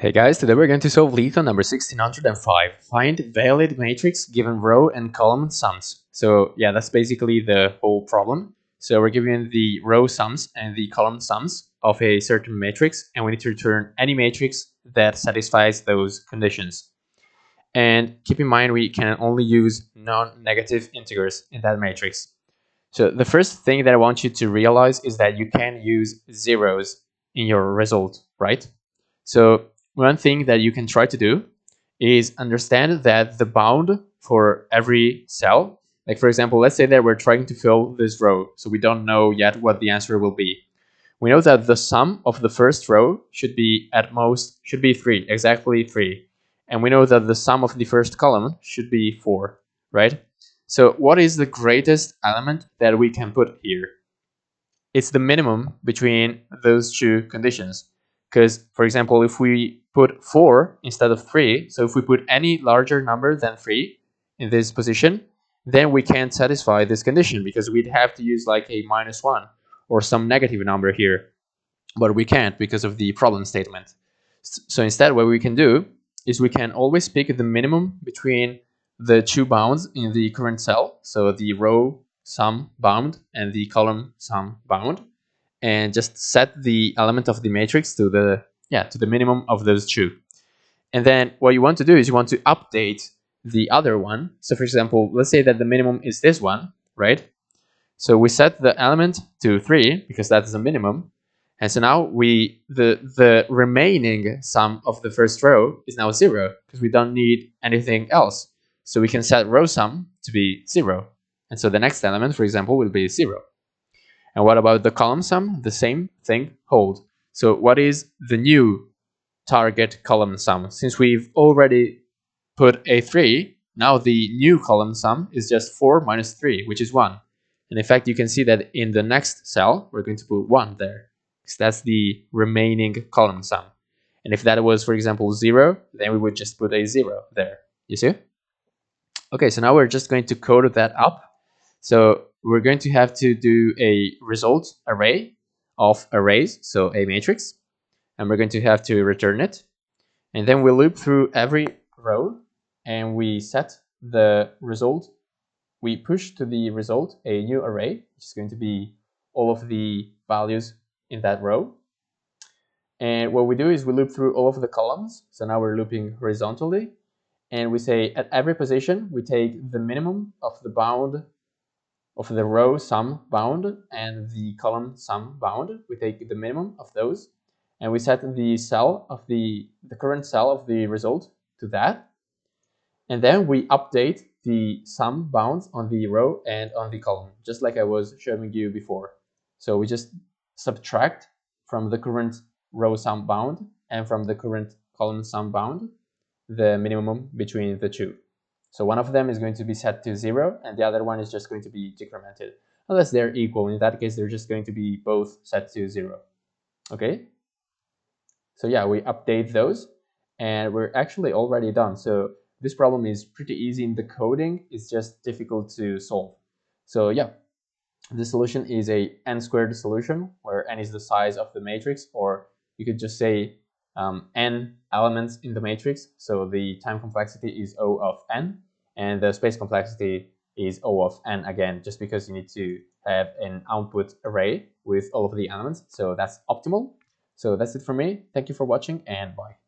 Hey guys, today we're going to solve LeetCode number 1605. Find valid matrix given row and column sums. So yeah, that's basically the whole problem. So we're given the row sums and the column sums of a certain matrix, and we need to return any matrix that satisfies those conditions. And keep in mind, we can only use non-negative integers in that matrix. So the first thing that I want you to realize is that you can use zeros in your result, right? So one thing that you can try to do is understand that the bound for every cell, like for example, let's say that we're trying to fill this row, so we don't know yet what the answer will be. We know that the sum of the first row should be at most, should be 3, exactly 3. And we know that the sum of the first column should be 4, right? So what is the greatest element that we can put here? It's the minimum between those two conditions. Because, for example, if we put 4 instead of 3, so if we put any larger number than 3 in this position, then we can't satisfy this condition because we'd have to use like a -1 or some negative number here. But we can't because of the problem statement. So instead, what we can do is we can always pick the minimum between the two bounds in the current cell, so the row sum bound and the column sum bound, and just set the element of the matrix to the minimum of those two. And then what you want to do is you want to update the other one. So for example, let's say that the minimum is this one, right? So we set the element to 3 because that is a minimum. And so now the remaining sum of the first row is now 0 because we don't need anything else. So we can set row sum to be 0. And so the next element, for example, will be 0. And what about the column sum? The same thing holds. So what is the new target column sum? Since we've already put a 3, now the new column sum is just 4 minus 3, which is 1. And in fact, you can see that in the next cell, we're going to put 1 there, because that's the remaining column sum. And if that was, for example, 0, then we would just put a 0 there. You see? Okay, so now we're just going to code that up. So we're going to have to do a result array of arrays, so a matrix, and we're going to have to return it. And then we loop through every row, and we set the result. We push to the result a new array, which is going to be all of the values in that row. And what we do is we loop through all of the columns. So now we're looping horizontally. And we say at every position, we take the minimum of the bound of the row sum bound and the column sum bound. We take the minimum of those. And we set the cell of the current cell of the result to that. And then we update the sum bounds on the row and on the column, just like I was showing you before. So we just subtract from the current row sum bound and from the current column sum bound the minimum between the two. So one of them is going to be set to 0 and the other one is just going to be decremented. Unless they're equal, in that case they're just going to be both set to 0. Okay? So yeah, we update those and we're actually already done. So this problem is pretty easy in the coding, it's just difficult to solve. So yeah, the solution is a n-squared solution where n is the size of the matrix, or you could just say n elements in the matrix. So the time complexity is O of n and the space complexity is O of n again, just because you need to have an output array with all of the elements. So that's optimal. So that's it for me. Thank you for watching and bye.